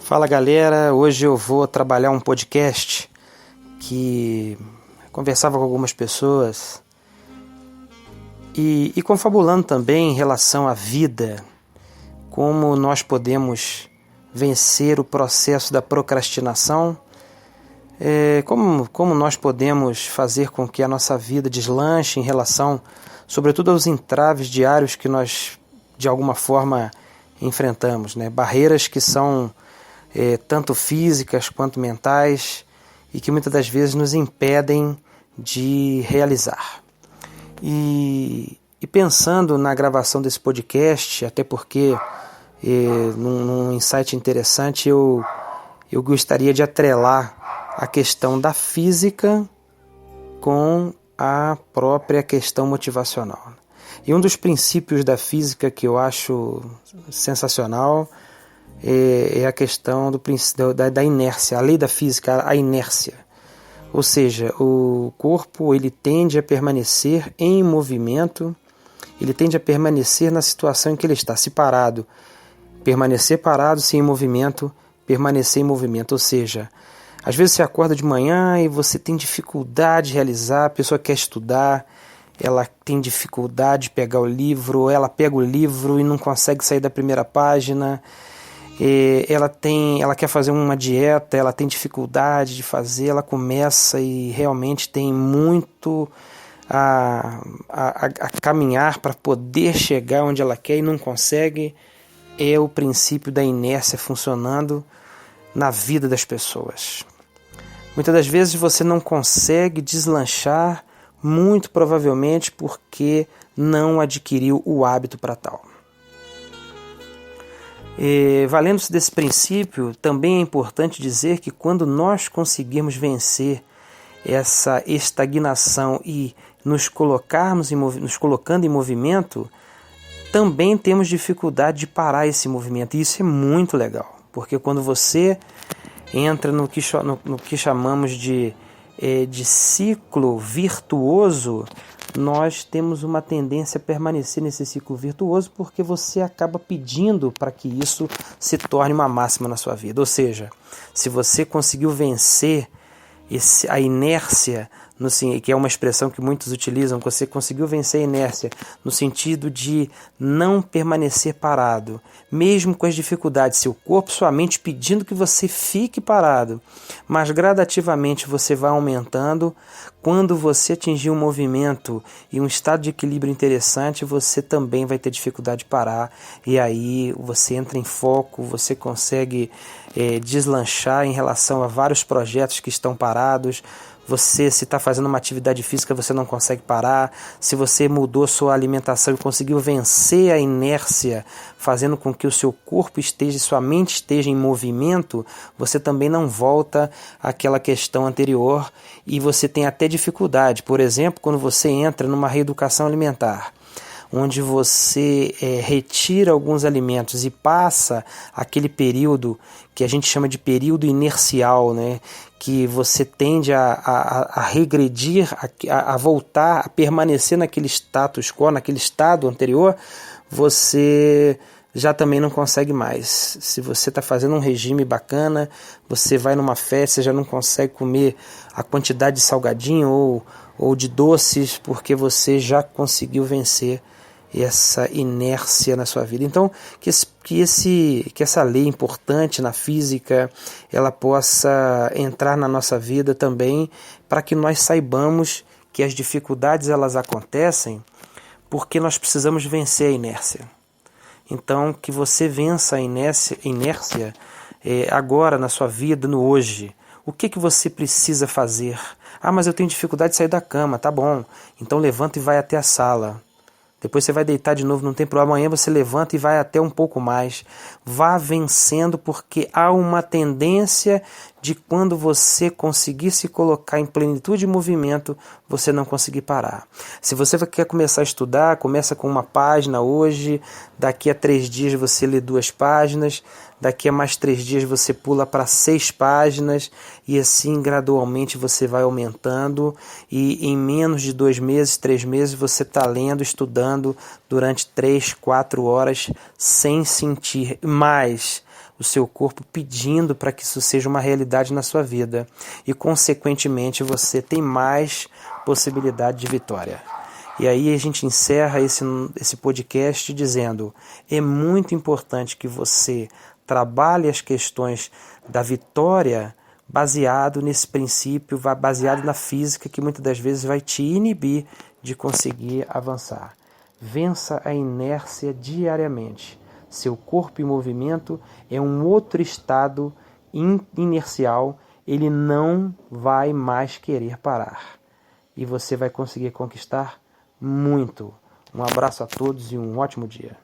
Fala galera, hoje eu vou trabalhar um podcast que conversava com algumas pessoas e confabulando também em relação à vida, como nós podemos vencer o processo da procrastinação, como nós podemos fazer com que a nossa vida deslanche em relação, sobretudo aos entraves diários que nós de alguma forma enfrentamos, né? Barreiras que são tanto físicas quanto mentais e que muitas das vezes nos impedem de realizar. E pensando na gravação desse podcast, até porque num insight interessante eu gostaria de atrelar a questão da física com a própria questão motivacional. E um dos princípios da física que eu acho sensacional é a questão da inércia, a lei da física, a inércia. Ou seja, o corpo ele tende a permanecer em movimento, ele tende a permanecer na situação em que ele está, se parado. Permanecer parado, se em movimento, permanecer em movimento. Ou seja, às vezes você acorda de manhã e você tem dificuldade de realizar, a pessoa quer estudar, ela tem dificuldade de pegar o livro, ela pega o livro e não consegue sair da primeira página. Ela quer fazer uma dieta, ela tem dificuldade de fazer, ela começa e realmente tem muito a caminhar para poder chegar onde ela quer e não consegue. É o princípio da inércia funcionando na vida das pessoas. Muitas das vezes você não consegue deslanchar, muito provavelmente porque não adquiriu o hábito para tal. Valendo-se desse princípio, também é importante dizer que quando nós conseguirmos vencer essa estagnação e nos colocando em movimento, também temos dificuldade de parar esse movimento. E isso é muito legal, porque quando você entra no que chamamos de ciclo virtuoso, nós temos uma tendência a permanecer nesse ciclo virtuoso porque você acaba pedindo para que isso se torne uma máxima na sua vida. Ou seja, se você conseguiu vencer a inércia, que é uma expressão que muitos utilizam, você conseguiu vencer a inércia no sentido de não permanecer parado, mesmo com as dificuldades, seu corpo, sua mente pedindo que você fique parado, mas gradativamente você vai aumentando. Quando você atingir um movimento e um estado de equilíbrio interessante, você também vai ter dificuldade de parar, e aí você entra em foco, você consegue deslanchar em relação a vários projetos que estão parados. Você, se está fazendo uma atividade física, você não consegue parar. Se você mudou sua alimentação e conseguiu vencer a inércia, fazendo com que o seu corpo esteja, sua mente esteja em movimento, você também não volta àquela questão anterior e você tem até dificuldade. Por exemplo, quando você entra numa reeducação alimentar, onde você retira alguns alimentos e passa aquele período que a gente chama de período inercial, né? Que você tende a regredir, a voltar, a permanecer naquele status quo, naquele estado anterior, você já também não consegue mais. Se você está fazendo um regime bacana, você vai numa festa, você já não consegue comer a quantidade de salgadinho ou de doces, porque você já conseguiu vencer essa inércia na sua vida. Então, que essa lei importante na física, ela possa entrar na nossa vida também, para que nós saibamos que as dificuldades elas acontecem porque nós precisamos vencer a inércia. Então, que você vença a inércia agora na sua vida, no hoje. O que você precisa fazer? Mas eu tenho dificuldade de sair da cama. Tá bom, então levanta e vai até a sala. Depois você vai deitar de novo, não tem problema. Amanhã você levanta e vai até um pouco mais. Vá vencendo, porque há uma tendência de quando você conseguir se colocar em plenitude de movimento, você não conseguir parar. Se você quer começar a estudar, começa com uma página hoje, daqui a 3 dias você lê 2 páginas, daqui a mais 3 dias você pula para 6 páginas e assim gradualmente você vai aumentando e em menos de 2 meses, 3 meses você está lendo, estudando durante 3, 4 horas sem sentir mais. o seu corpo pedindo para que isso seja uma realidade na sua vida. E, consequentemente, você tem mais possibilidade de vitória. E aí a gente encerra esse podcast dizendo: é muito importante que você trabalhe as questões da vitória baseado nesse princípio, baseado na física, que muitas das vezes vai te inibir de conseguir avançar. Vença a inércia diariamente. Seu corpo em movimento é um outro estado inercial, ele não vai mais querer parar. E você vai conseguir conquistar muito. Um abraço a todos e um ótimo dia.